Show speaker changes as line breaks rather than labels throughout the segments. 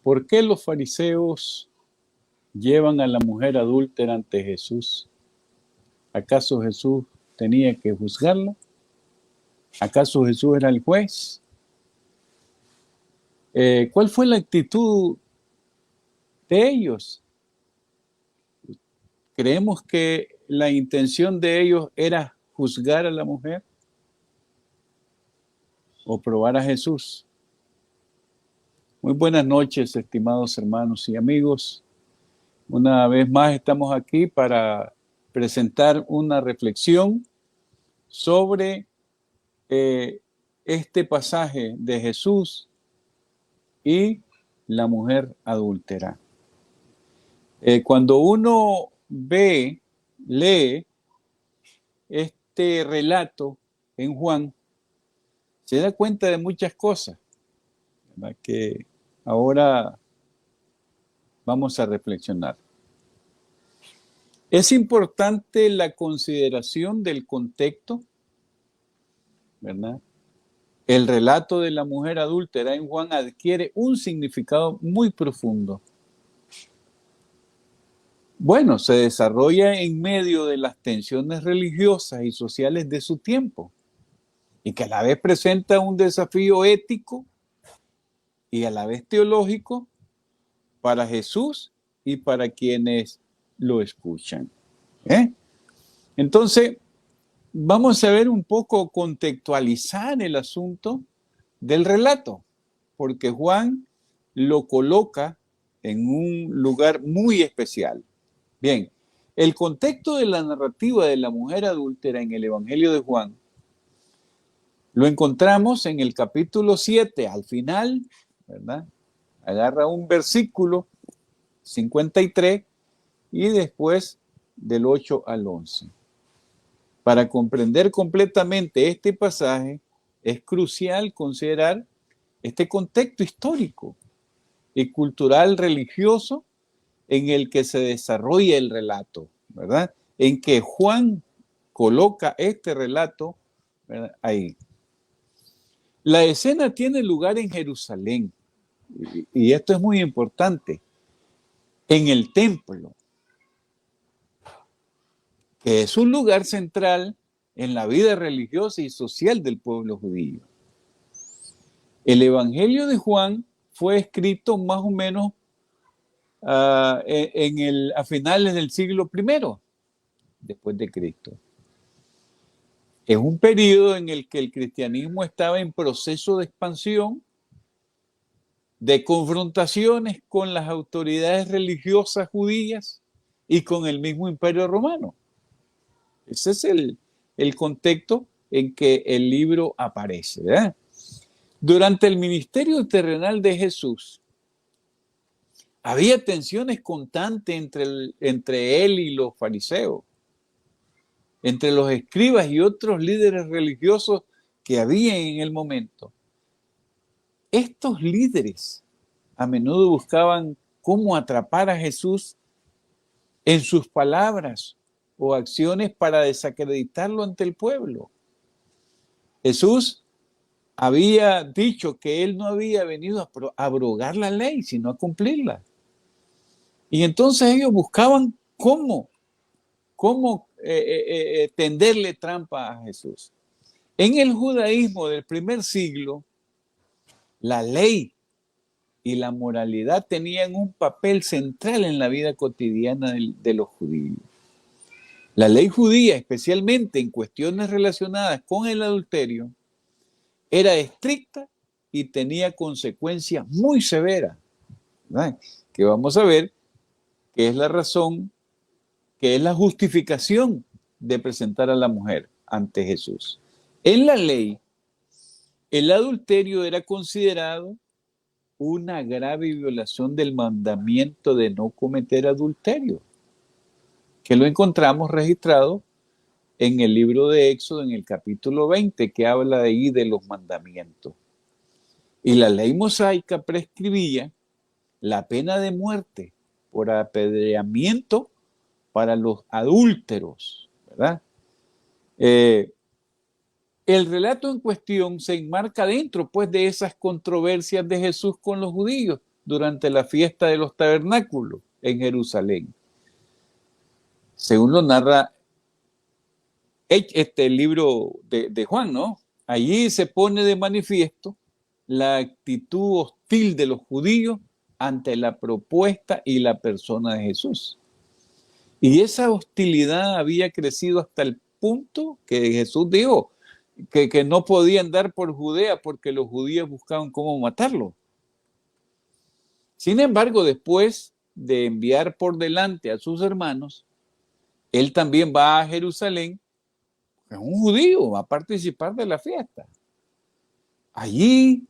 ¿Por qué los fariseos llevan a la mujer adúltera ante Jesús? ¿Acaso Jesús tenía que juzgarla? ¿Acaso Jesús era el juez? ¿Cuál fue la actitud de ellos? ¿Creemos que la intención de ellos era juzgar a la mujer o probar a Jesús? Muy buenas noches, estimados hermanos y amigos. Una vez más estamos aquí para presentar una reflexión sobre este pasaje de Jesús y la mujer adúltera. Cuando uno lee este relato en Juan, se da cuenta de muchas cosas, ¿verdad?, que ahora vamos a reflexionar. Es importante la consideración del contexto, ¿verdad? El relato de la mujer adúltera en Juan adquiere un significado muy profundo. Bueno, se desarrolla en medio de las tensiones religiosas y sociales de su tiempo, y que a la vez presenta un desafío ético y a la vez teológico para Jesús y para quienes lo escuchan. Entonces, vamos a ver un poco, contextualizar el asunto del relato, porque Juan lo coloca en un lugar muy especial. Bien, el contexto de la narrativa de la mujer adúltera en el Evangelio de Juan lo encontramos en el capítulo 7, al final, ¿verdad? Agarra un versículo 53 y después del 8 al 11. Para comprender completamente este pasaje, es crucial considerar este contexto histórico y cultural religioso en el que se desarrolla el relato, ¿verdad? En que Juan coloca este relato, ¿verdad?, ahí. La escena tiene lugar en Jerusalén, y esto es muy importante, en el templo, que es un lugar central en la vida religiosa y social del pueblo judío. El Evangelio de Juan fue escrito más o menos a finales del siglo I después de Cristo. Es un periodo en el que el cristianismo estaba en proceso de expansión, de confrontaciones con las autoridades religiosas judías y con el mismo Imperio Romano. Ese es el contexto en que el libro aparece, ¿verdad? Durante el ministerio terrenal de Jesús, había tensiones constantes entre él y los fariseos, entre los escribas y otros líderes religiosos que había en el momento. Estos líderes a menudo buscaban cómo atrapar a Jesús en sus palabras o acciones para desacreditarlo ante el pueblo. Jesús había dicho que él no había venido a abrogar la ley, sino a cumplirla. Y entonces ellos buscaban cómo tenderle trampa a Jesús. En el judaísmo del primer siglo, la ley y la moralidad tenían un papel central en la vida cotidiana de los judíos. La ley judía, especialmente en cuestiones relacionadas con el adulterio, era estricta y tenía consecuencias muy severas, ¿verdad?, que vamos a ver que es la razón, que es la justificación de presentar a la mujer ante Jesús. En la ley, el adulterio era considerado una grave violación del mandamiento de no cometer adulterio, que lo encontramos registrado en el libro de Éxodo, en el capítulo 20, que habla ahí de los mandamientos. Y la ley mosaica prescribía la pena de muerte por apedreamiento para los adúlteros, ¿verdad? El relato en cuestión se enmarca dentro, pues, de esas controversias de Jesús con los judíos, durante la fiesta de los tabernáculos en Jerusalén. Según lo narra el libro de Juan, ¿no? Allí se pone de manifiesto la actitud hostil de los judíos ante la propuesta y la persona de Jesús. Y esa hostilidad había crecido hasta el punto que Jesús dijo que no podía andar por Judea porque los judíos buscaban cómo matarlo. Sin embargo, después de enviar por delante a sus hermanos, él también va a Jerusalén. Es un judío, va a participar de la fiesta. Allí,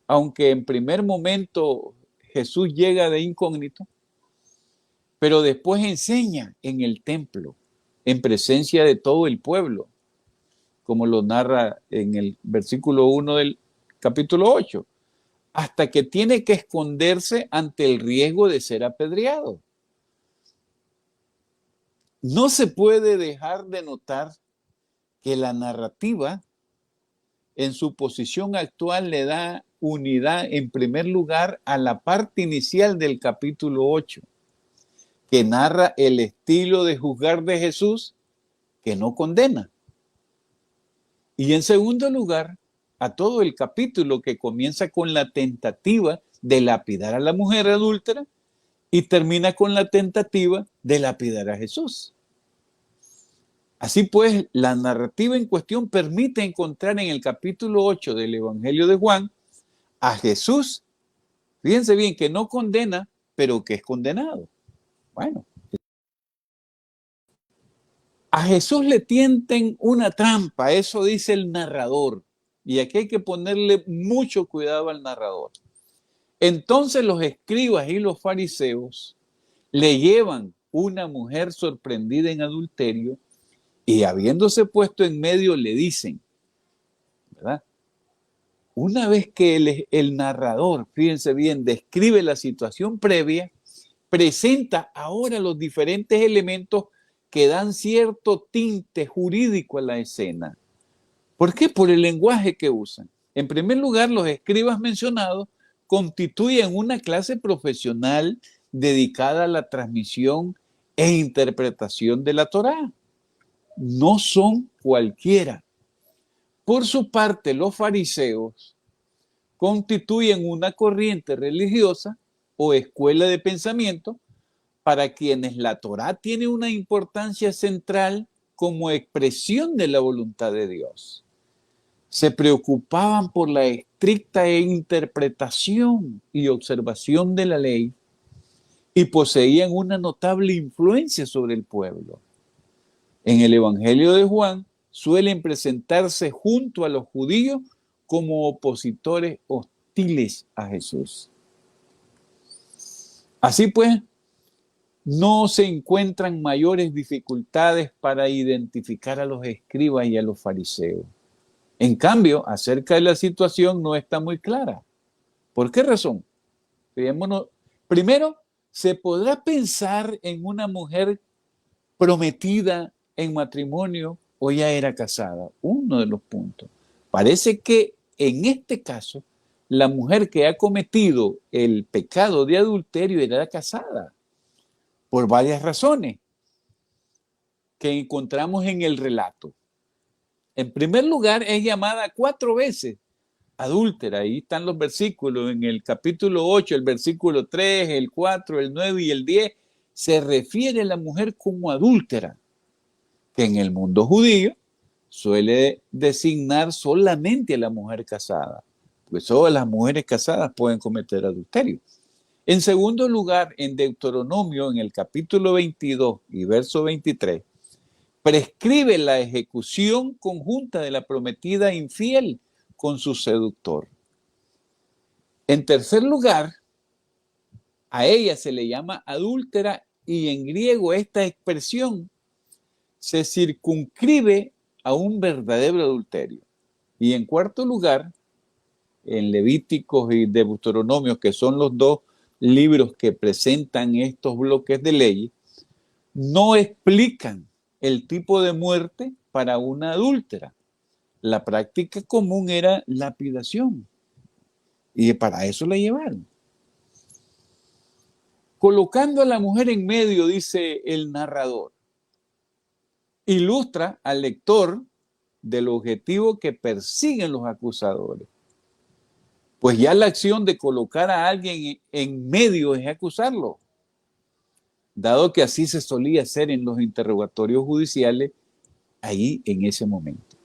aunque en primer momento Jesús llega de incógnito, pero después enseña en el templo, en presencia de todo el pueblo, como lo narra en el versículo 1 del capítulo 8, hasta que tiene que esconderse ante el riesgo de ser apedreado. No se puede dejar de notar que la narrativa en su posición actual le da unidad en primer lugar a la parte inicial del capítulo 8, que narra el estilo de juzgar de Jesús que no condena. Y en segundo lugar, a todo el capítulo que comienza con la tentativa de lapidar a la mujer adúltera y termina con la tentativa de lapidar a Jesús. Así pues, la narrativa en cuestión permite encontrar en el capítulo 8 del Evangelio de Juan a Jesús, fíjense bien, que no condena, pero que es condenado. Bueno, a Jesús le tienden una trampa, eso dice el narrador. Y aquí hay que ponerle mucho cuidado al narrador. Entonces los escribas y los fariseos le llevan una mujer sorprendida en adulterio y habiéndose puesto en medio le dicen, ¿verdad? Una vez que el narrador, fíjense bien, describe la situación previa, presenta ahora los diferentes elementos que dan cierto tinte jurídico a la escena. ¿Por qué? Por el lenguaje que usan. En primer lugar, los escribas mencionados constituyen una clase profesional dedicada a la transmisión e interpretación de la Torá. No son cualquiera. Por su parte, los fariseos constituyen una corriente religiosa o escuela de pensamiento para quienes la Torá tiene una importancia central como expresión de la voluntad de Dios. Se preocupaban por la estricta interpretación y observación de la ley y poseían una notable influencia sobre el pueblo. En el Evangelio de Juan suelen presentarse junto a los judíos como opositores hostiles a Jesús. Así pues, no se encuentran mayores dificultades para identificar a los escribas y a los fariseos. En cambio, acerca de la situación no está muy clara. ¿Por qué razón? Fijémonos. Primero, ¿se podrá pensar en una mujer prometida en matrimonio o ya era casada? Uno de los puntos. Parece que en este caso, la mujer que ha cometido el pecado de adulterio era casada, por varias razones que encontramos en el relato. En primer lugar, es llamada 4 veces adúltera. Ahí están los versículos. En el capítulo 8, el versículo 3, el 4, el 9 y el 10, se refiere a la mujer como adúltera, que en el mundo judío suele designar solamente a la mujer casada, pues todas las mujeres casadas pueden cometer adulterio. En segundo lugar, en Deuteronomio, en el capítulo 22 y verso 23, prescribe la ejecución conjunta de la prometida infiel con su seductor. En tercer lugar, a ella se le llama adúltera y en griego esta expresión se circunscribe a un verdadero adulterio. Y en cuarto lugar, en Levíticos y Deuteronomio, que son los dos libros que presentan estos bloques de leyes, no explican el tipo de muerte para una adúltera. La práctica común era lapidación y para eso la llevaron. Colocando a la mujer en medio, dice el narrador, ilustra al lector del objetivo que persiguen los acusadores. Pues ya la acción de colocar a alguien en medio es acusarlo, dado que así se solía hacer en los interrogatorios judiciales ahí en ese momento.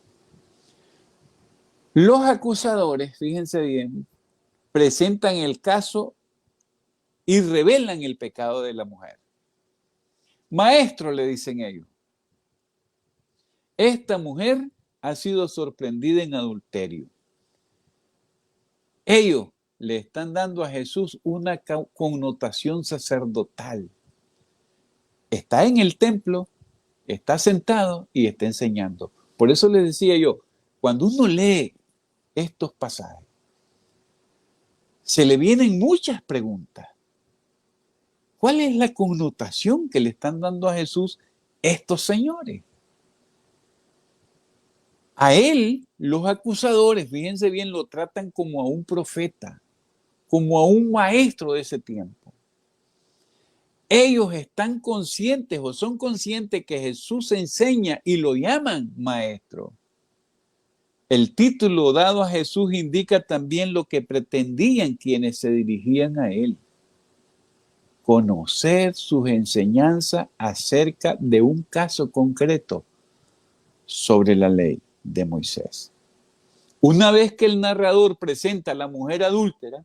Los acusadores, fíjense bien, presentan el caso y revelan el pecado de la mujer. Maestro, le dicen ellos, esta mujer ha sido sorprendida en adulterio. Ellos le están dando a Jesús una connotación sacerdotal. Está en el templo, está sentado y está enseñando. Por eso les decía yo, cuando uno lee estos pasajes, se le vienen muchas preguntas. ¿Cuál es la connotación que le están dando a Jesús estos señores? A él, los acusadores, fíjense bien, lo tratan como a un profeta, como a un maestro de ese tiempo. Ellos están conscientes o son conscientes que Jesús enseña y lo llaman maestro. El título dado a Jesús indica también lo que pretendían quienes se dirigían a él. Conocer sus enseñanzas acerca de un caso concreto sobre la ley de Moisés. Una vez que el narrador presenta a la mujer adúltera,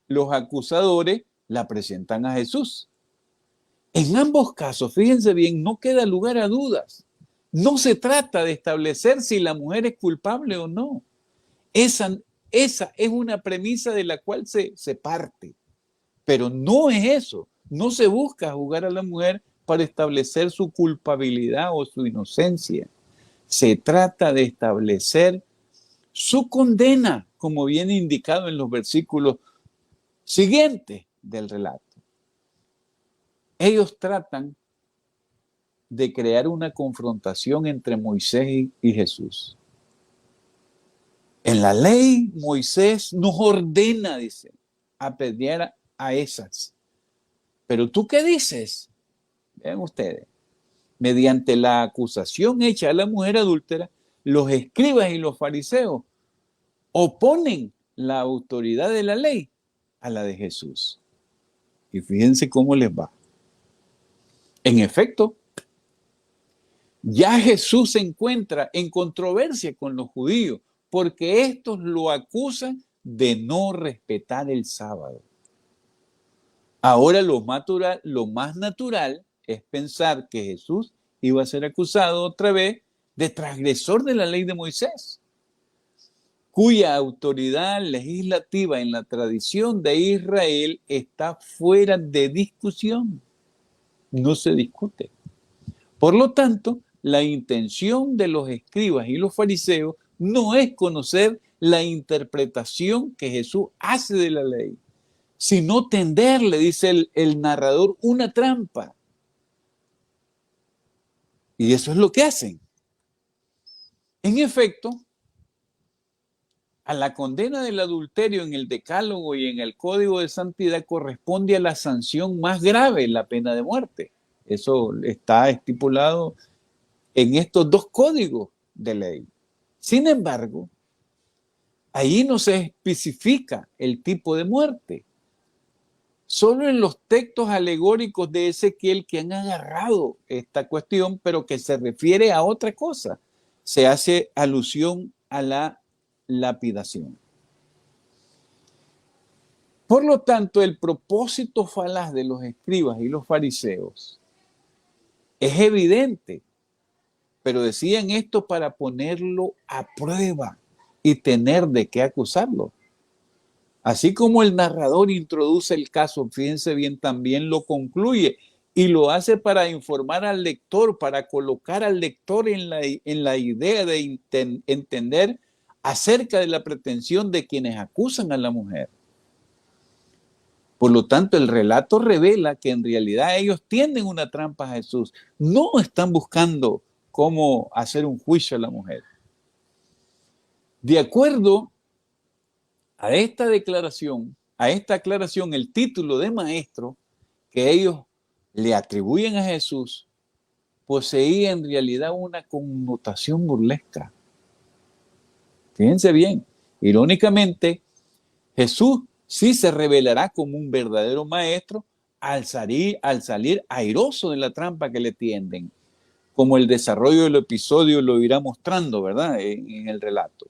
los acusadores la presentan a Jesús. En ambos casos, fíjense bien, no queda lugar a dudas. No se trata de establecer si la mujer es culpable o no. Esa es una premisa de la cual se parte. Pero no es eso. No se busca juzgar a la mujer para establecer su culpabilidad o su inocencia. Se trata de establecer su condena, como viene indicado en los versículos siguientes del relato. Ellos tratan de crear una confrontación entre Moisés y Jesús. En la ley, Moisés nos ordena, dice, apedrear a esas. Pero ¿tú qué dices? Vean ustedes. Mediante la acusación hecha a la mujer adúltera, los escribas y los fariseos oponen la autoridad de la ley a la de Jesús. Y fíjense cómo les va. En efecto, ya Jesús se encuentra en controversia con los judíos porque estos lo acusan de no respetar el sábado. Ahora lo más natural es pensar que Jesús iba a ser acusado otra vez de transgresor de la ley de Moisés, cuya autoridad legislativa en la tradición de Israel está fuera de discusión. No se discute. Por lo tanto, la intención de los escribas y los fariseos no es conocer la interpretación que Jesús hace de la ley, sino tenderle, dice el narrador, una trampa. Y eso es lo que hacen. En efecto, a la condena del adulterio en el Decálogo y en el Código de Santidad corresponde a la sanción más grave, la pena de muerte. Eso está estipulado en estos dos códigos de ley. Sin embargo, ahí no se especifica el tipo de muerte. Solo en los textos alegóricos de Ezequiel que han agarrado esta cuestión, pero que se refiere a otra cosa, se hace alusión a la lapidación. Por lo tanto, el propósito falaz de los escribas y los fariseos es evidente, pero decían esto para ponerlo a prueba y tener de qué acusarlo. Así como el narrador introduce el caso, fíjense bien, también lo concluye y lo hace para informar al lector, para colocar al lector en la idea de entender acerca de la pretensión de quienes acusan a la mujer. Por lo tanto, el relato revela que en realidad ellos tienden una trampa a Jesús. No están buscando cómo hacer un juicio a la mujer. De acuerdo a esta declaración, a esta aclaración, el título de maestro que ellos le atribuyen a Jesús poseía en realidad una connotación burlesca. Fíjense bien, irónicamente, Jesús sí se revelará como un verdadero maestro al salir airoso de la trampa que le tienden, como el desarrollo del episodio lo irá mostrando, ¿verdad?, en el relato.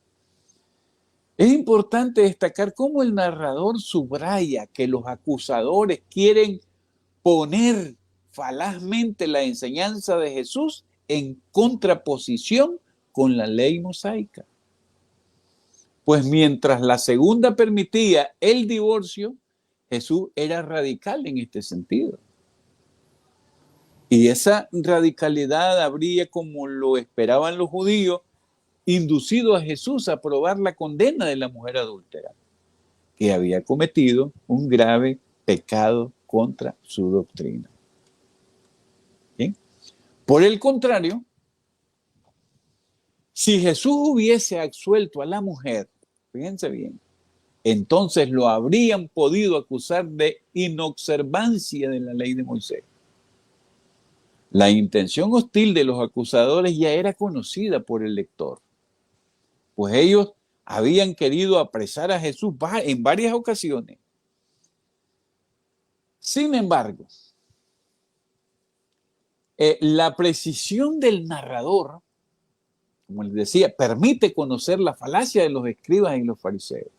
Es importante destacar cómo el narrador subraya que los acusadores quieren poner falazmente la enseñanza de Jesús en contraposición con la ley mosaica. Pues mientras la segunda permitía el divorcio, Jesús era radical en este sentido. Y esa radicalidad habría, como lo esperaban los judíos, inducido a Jesús a aprobar la condena de la mujer adúltera, que había cometido un grave pecado contra su doctrina. ¿Bien? Por el contrario, si Jesús hubiese absuelto a la mujer, fíjense bien, entonces lo habrían podido acusar de inobservancia de la ley de Moisés. La intención hostil de los acusadores ya era conocida por el lector, pues ellos habían querido apresar a Jesús en varias ocasiones. Sin embargo, la precisión del narrador, como les decía, permite conocer la falacia de los escribas y los fariseos.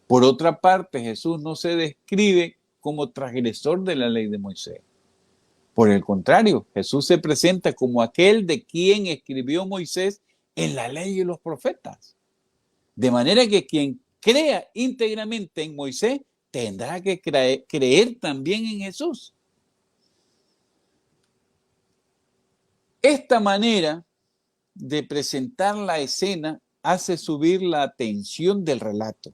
Por otra parte, Jesús no se describe como transgresor de la ley de Moisés. Por el contrario, Jesús se presenta como aquel de quien escribió Moisés en la ley y los profetas. De manera que quien crea íntegramente en Moisés tendrá que creer también en Jesús. Esta manera de presentar la escena hace subir la tensión del relato.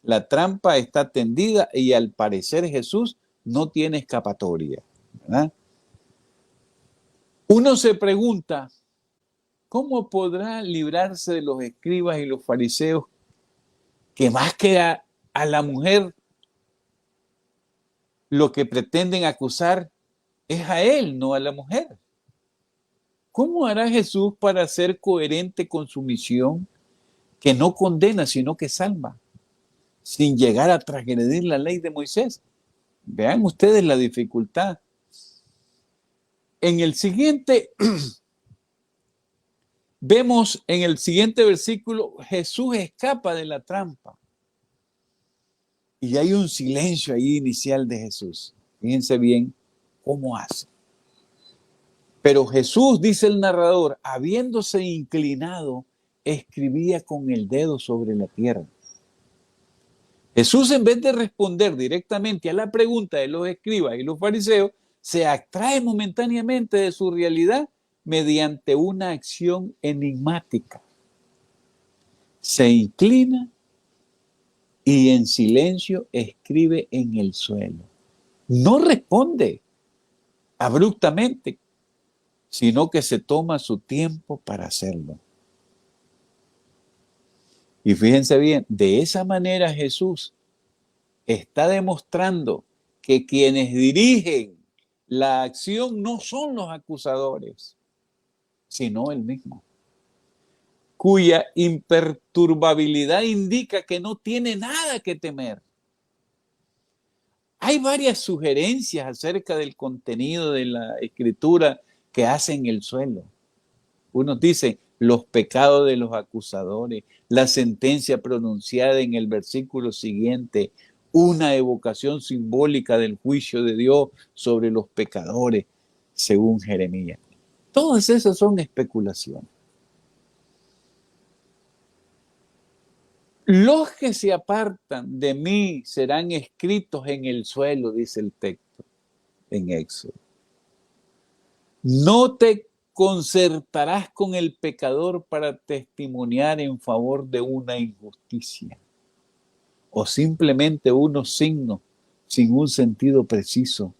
La trampa está tendida y al parecer Jesús no tiene escapatoria, ¿verdad? Uno se pregunta, ¿cómo podrá librarse de los escribas y los fariseos que más que a la mujer lo que pretenden acusar es a él, no a la mujer? ¿Cómo hará Jesús para ser coherente con su misión que no condena, sino que salva, sin llegar a transgredir la ley de Moisés? Vean ustedes la dificultad. En el siguiente, vemos en el siguiente versículo, Jesús escapa de la trampa. Y hay un silencio ahí inicial de Jesús. Fíjense bien cómo hace. Pero Jesús, dice el narrador, habiéndose inclinado, escribía con el dedo sobre la tierra. Jesús, en vez de responder directamente a la pregunta de los escribas y los fariseos, se abstrae momentáneamente de su realidad mediante una acción enigmática. Se inclina y en silencio escribe en el suelo. No responde abruptamente, sino que se toma su tiempo para hacerlo. Y fíjense bien, de esa manera Jesús está demostrando que quienes dirigen la acción no son los acusadores, sino él mismo, cuya imperturbabilidad indica que no tiene nada que temer. Hay varias sugerencias acerca del contenido de la escritura que hacen el suelo. Unos dicen los pecados de los acusadores, la sentencia pronunciada en el versículo siguiente, una evocación simbólica del juicio de Dios sobre los pecadores, según Jeremías. Todas esas son especulaciones. Los que se apartan de mí serán escritos en el suelo, dice el texto en Éxodo. No te concertarás con el pecador para testimoniar en favor de una injusticia o simplemente unos signos sin un sentido preciso.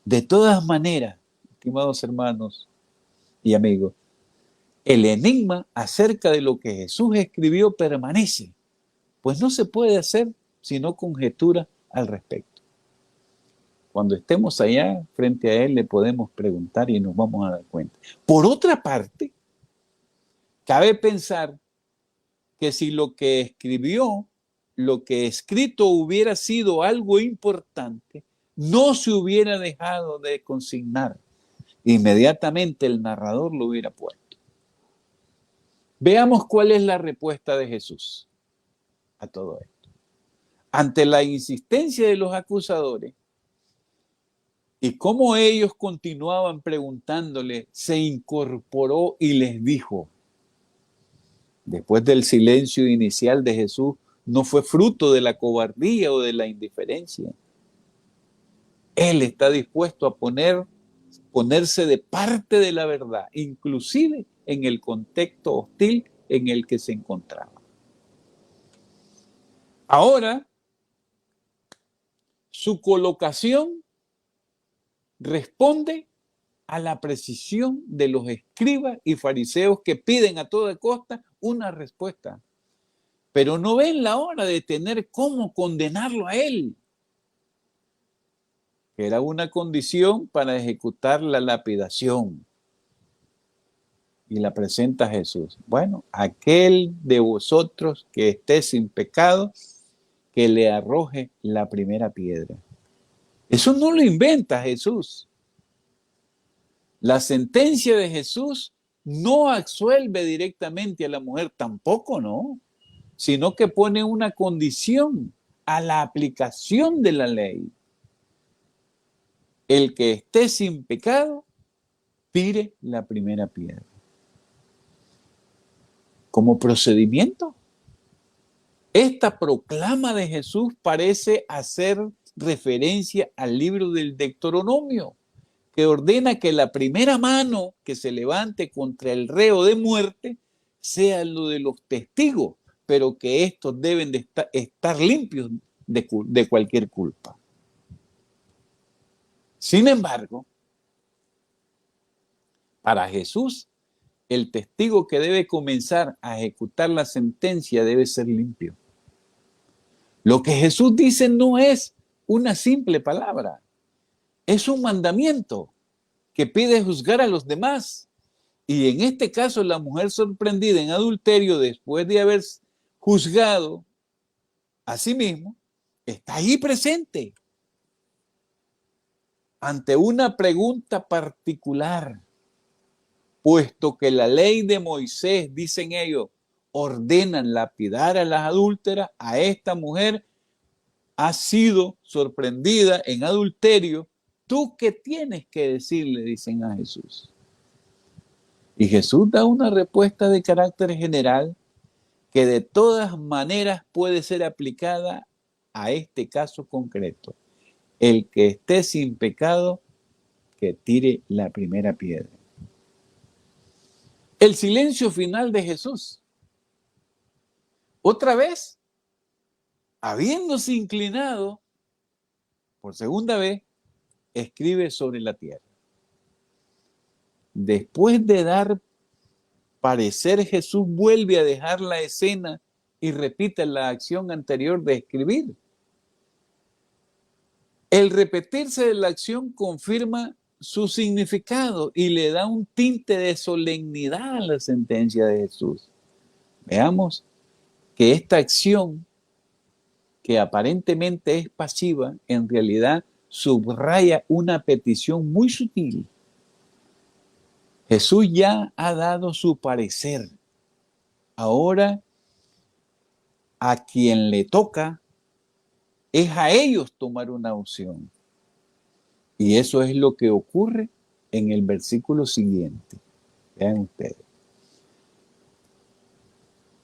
De todas maneras, estimados hermanos y amigos, el enigma acerca de lo que Jesús escribió permanece, pues no se puede hacer sino conjetura al respecto. Cuando estemos allá frente a Él le podemos preguntar y nos vamos a dar cuenta. Por otra parte, cabe pensar que si lo que escribió, lo que escrito hubiera sido algo importante, no se hubiera dejado de consignar. Inmediatamente el narrador lo hubiera puesto. Veamos cuál es la respuesta de Jesús a todo esto. Ante la insistencia de los acusadores y cómo ellos continuaban preguntándole, se incorporó y les dijo, después del silencio inicial de Jesús, no fue fruto de la cobardía o de la indiferencia. Él está dispuesto a ponerse de parte de la verdad, inclusive en el contexto hostil en el que se encontraba. Ahora, su colocación responde a la precisión de los escribas y fariseos que piden a toda costa una respuesta, pero no ven la hora de tener cómo condenarlo a él, que era una condición para ejecutar la lapidación. Y la presenta Jesús. Bueno, aquel de vosotros que esté sin pecado, que le arroje la primera piedra. Eso no lo inventa Jesús. La sentencia de Jesús no absuelve directamente a la mujer, tampoco, ¿no? Sino que pone una condición a la aplicación de la ley. El que esté sin pecado, tire la primera piedra. Como procedimiento, esta proclama de Jesús parece hacer referencia al libro del Deuteronomio, que ordena que la primera mano que se levante contra el reo de muerte sea lo de los testigos, pero que estos deben de estar limpios de cualquier culpa. Sin embargo, para Jesús, el testigo que debe comenzar a ejecutar la sentencia debe ser limpio. Lo que Jesús dice no es una simple palabra, es un mandamiento que pide juzgar a los demás. Y en este caso, la mujer sorprendida en adulterio, después de haber juzgado a sí mismo, está ahí presente ante una pregunta particular, puesto que la ley de Moisés, dicen ellos, ordenan lapidar a las adúlteras. A esta mujer ha sido sorprendida en adulterio. ¿Tú qué tienes que decirle? Dicen a Jesús. Y Jesús da una respuesta de carácter general que de todas maneras puede ser aplicada a este caso concreto. El que esté sin pecado, que tire la primera piedra. El silencio final de Jesús. Otra vez, habiéndose inclinado por segunda vez, escribe sobre la tierra. Después de dar parecer, Jesús vuelve a dejar la escena y repite la acción anterior de escribir. El repetirse de la acción confirma su significado y le da un tinte de solemnidad a la sentencia de Jesús. Veamos que esta acción, que aparentemente es pasiva, en realidad subraya una petición muy sutil. Jesús ya ha dado su parecer. Ahora, a quien le toca es a ellos tomar una opción. Y eso es lo que ocurre en el versículo siguiente. Vean ustedes.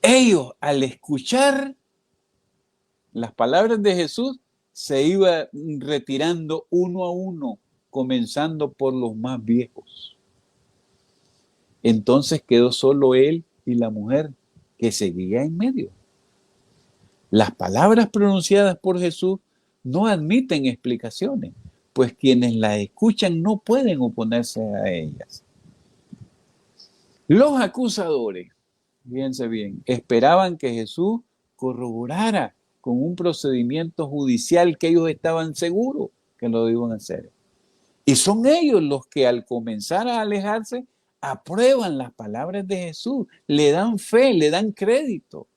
Ellos, al escuchar las palabras de Jesús, se iban retirando uno a uno, comenzando por los más viejos. Entonces quedó solo él y la mujer, que seguía en medio. Las palabras pronunciadas por Jesús no admiten explicaciones, pues quienes las escuchan no pueden oponerse a ellas. Los acusadores, fíjense bien, esperaban que Jesús corroborara con un procedimiento judicial que ellos estaban seguros que lo iban a hacer. Y son ellos los que al comenzar a alejarse, aprueban las palabras de Jesús, le dan fe, le dan crédito.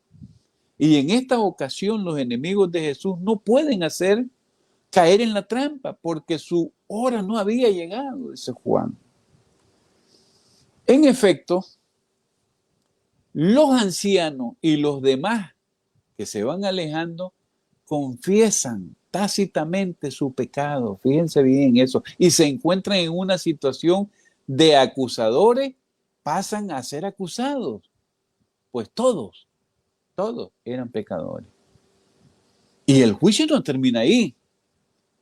Y en esta ocasión los enemigos de Jesús no pueden hacer caer en la trampa porque su hora no había llegado, dice Juan. En efecto, los ancianos y los demás que se van alejando confiesan tácitamente su pecado, fíjense bien eso, y se encuentran en una situación de acusadores, pasan a ser acusados, pues todos eran pecadores. Y el juicio no termina ahí,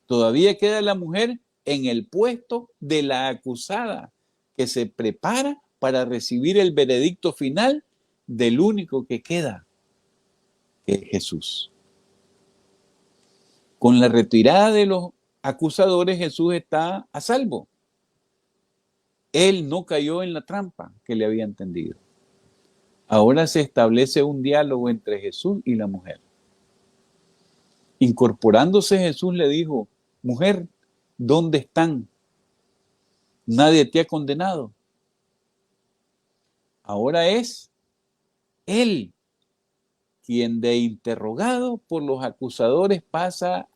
todavía queda la mujer en el puesto de la acusada, que se prepara para recibir el veredicto final del único que queda, que es Jesús. Con la retirada de los acusadores, Jesús está a salvo. Él no cayó en la trampa que le habían tendido. Ahora se establece un diálogo entre Jesús y la mujer. Incorporándose, Jesús le dijo: mujer, ¿dónde están? ¿Nadie te ha condenado? Ahora es él quien, de interrogado por los acusadores, pasa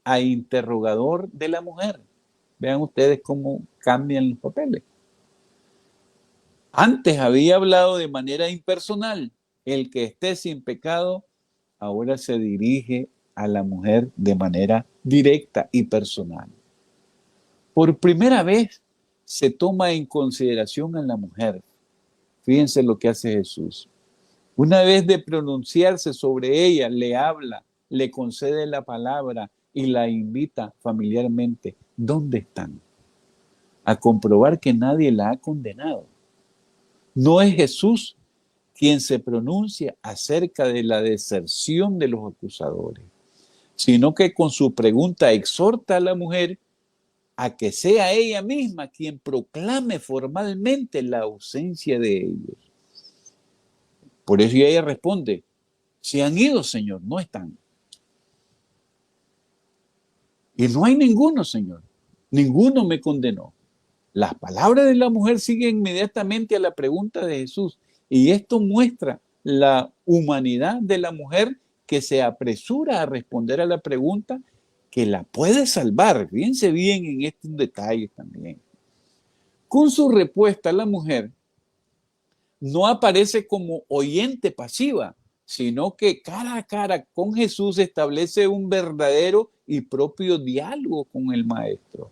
a interrogador de la mujer. Vean ustedes cómo cambian los papeles. Antes había hablado de manera impersonal. El que esté sin pecado, ahora se dirige a la mujer de manera directa y personal. Por primera vez se toma en consideración a la mujer. Fíjense lo que hace Jesús. Una vez de pronunciarse sobre ella, le habla, le concede la palabra y la invita familiarmente. ¿Dónde están? A comprobar que nadie la ha condenado. No es Jesús quien se pronuncia acerca de la deserción de los acusadores, sino que con su pregunta exhorta a la mujer a que sea ella misma quien proclame formalmente la ausencia de ellos. Por eso ella responde: se han ido, Señor, no están. Y no hay ninguno, Señor, ninguno me condenó. Las palabras de la mujer siguen inmediatamente a la pregunta de Jesús, y esto muestra la humanidad de la mujer, que se apresura a responder a la pregunta que la puede salvar. Fíjense bien en estos detalles también. Con su respuesta, la mujer no aparece como oyente pasiva, sino que cara a cara con Jesús establece un verdadero y propio diálogo con el Maestro.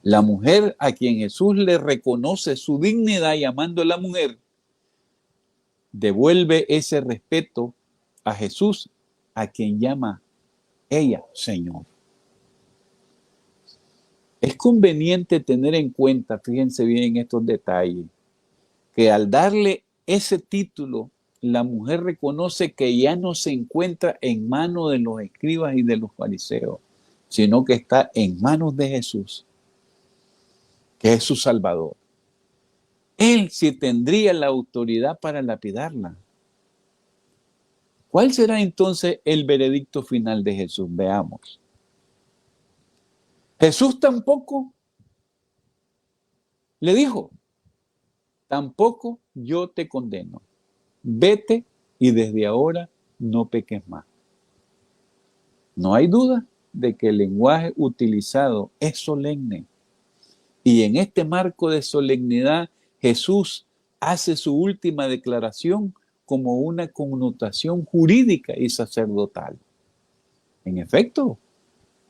La mujer, a quien Jesús le reconoce su dignidad llamándola mujer, devuelve ese respeto a Jesús, a quien llama ella Señor. Es conveniente tener en cuenta, fíjense bien estos detalles, que al darle ese título, la mujer reconoce que ya no se encuentra en manos de los escribas y de los fariseos, sino que está en manos de Jesús, que es su Salvador. Él sí tendría la autoridad para lapidarla. ¿Cuál será entonces el veredicto final de Jesús? Veamos. Jesús tampoco le dijo: tampoco yo te condeno. Vete y desde ahora no peques más. No hay duda de que el lenguaje utilizado es solemne. Y en este marco de solemnidad, Jesús hace su última declaración como una connotación jurídica y sacerdotal. En efecto,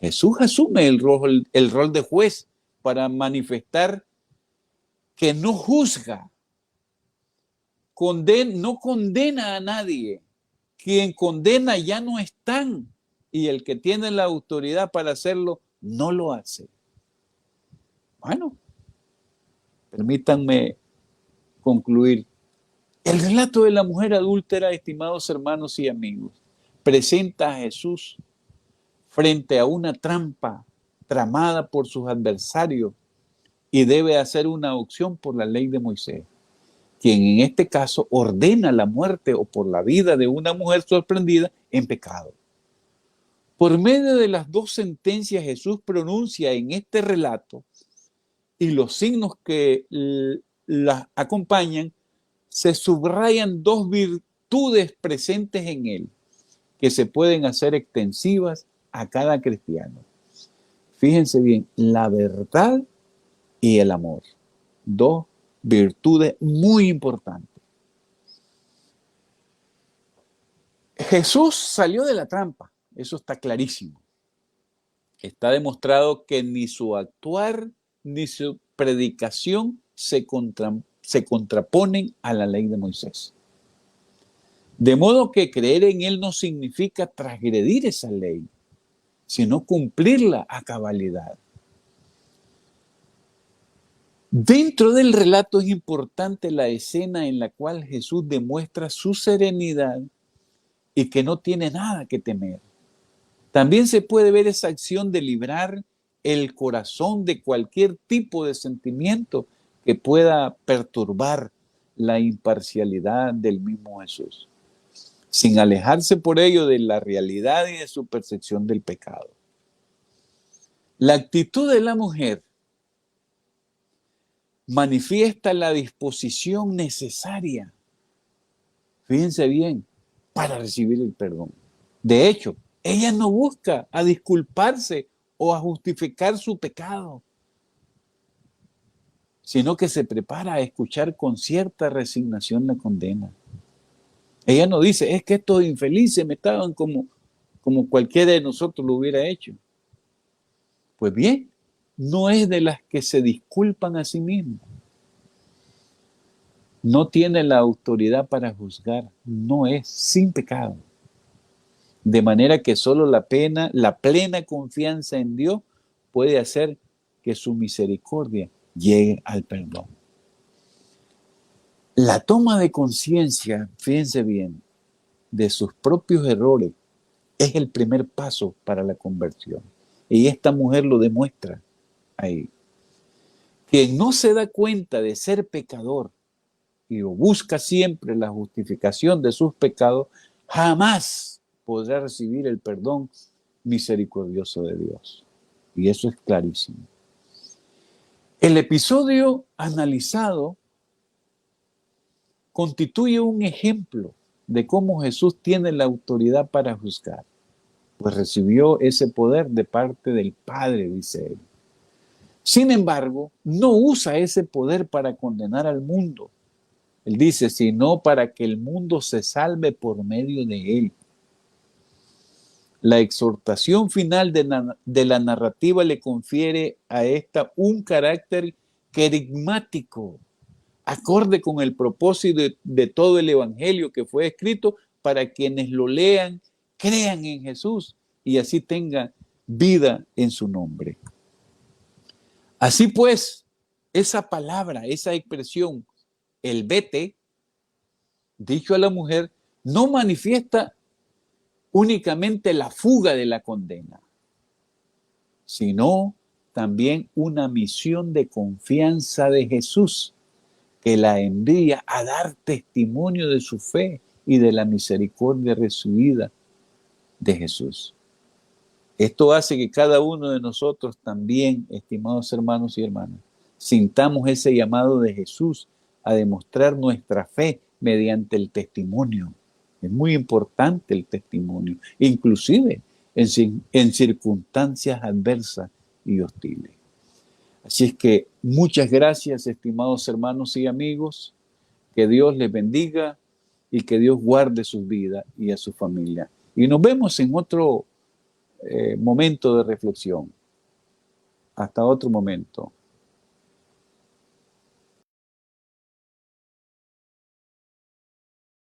Jesús asume el rol de juez para manifestar que no juzga, no condena a nadie. Quien condena ya no están, y el que tiene la autoridad para hacerlo no lo hace. Bueno, permítanme concluir. El relato de la mujer adúltera, estimados hermanos y amigos, presenta a Jesús frente a una trampa tramada por sus adversarios y debe hacer una opción por la ley de Moisés, quien en este caso ordena la muerte o por la vida de una mujer sorprendida en pecado. Por medio de las dos sentencias Jesús pronuncia en este relato y los signos que las acompañan, se subrayan dos virtudes presentes en él que se pueden hacer extensivas a cada cristiano. Fíjense bien, la verdad y el amor. Dos virtudes muy importantes. Jesús salió de la trampa, eso está clarísimo. Está demostrado que ni su actuar ni su predicación se contraponen a la ley de Moisés. De modo que creer en él no significa transgredir esa ley, sino cumplirla a cabalidad. Dentro del relato es importante la escena en la cual Jesús demuestra su serenidad y que no tiene nada que temer. También se puede ver esa acción de librar el corazón de cualquier tipo de sentimiento que pueda perturbar la imparcialidad del mismo Jesús, sin alejarse por ello de la realidad y de su percepción del pecado. La actitud de la mujer manifiesta la disposición necesaria, fíjense bien, para recibir el perdón. De hecho, ella no busca a disculparse o a justificar su pecado, sino que se prepara a escuchar con cierta resignación la condena. Ella no dice, es que estos infelices me estaban como cualquiera de nosotros lo hubiera hecho. Pues bien, no es de las que se disculpan a sí mismos. No tiene la autoridad para juzgar, no es sin pecado. De manera que solo la plena confianza en Dios puede hacer que su misericordia llegue al perdón. La toma de conciencia, fíjense bien, de sus propios errores es el primer paso para la conversión. Y esta mujer lo demuestra ahí. Quien no se da cuenta de ser pecador y busca siempre la justificación de sus pecados, jamás podrá recibir el perdón misericordioso de Dios. Y eso es clarísimo. El episodio analizado constituye un ejemplo de cómo Jesús tiene la autoridad para juzgar, pues recibió ese poder de parte del Padre, dice él. Sin embargo, no usa ese poder para condenar al mundo. Él dice, sino para que el mundo se salve por medio de él. La exhortación final de la narrativa le confiere a esta un carácter querigmático, acorde con el propósito de todo el evangelio que fue escrito para quienes lo lean, crean en Jesús y así tengan vida en su nombre. Así pues, esa palabra, esa expresión, el vete, dicho a la mujer, no manifiesta únicamente la fuga de la condena, sino también una misión de confianza de Jesús que la envía a dar testimonio de su fe y de la misericordia recibida de Jesús. Esto hace que cada uno de nosotros también, estimados hermanos y hermanas, sintamos ese llamado de Jesús a demostrar nuestra fe mediante el testimonio. Es muy importante el testimonio, inclusive en circunstancias adversas y hostiles. Así es que muchas gracias, estimados hermanos y amigos. Que Dios les bendiga y que Dios guarde sus vidas y a su familia. Y nos vemos en otro momento de reflexión. Hasta otro momento.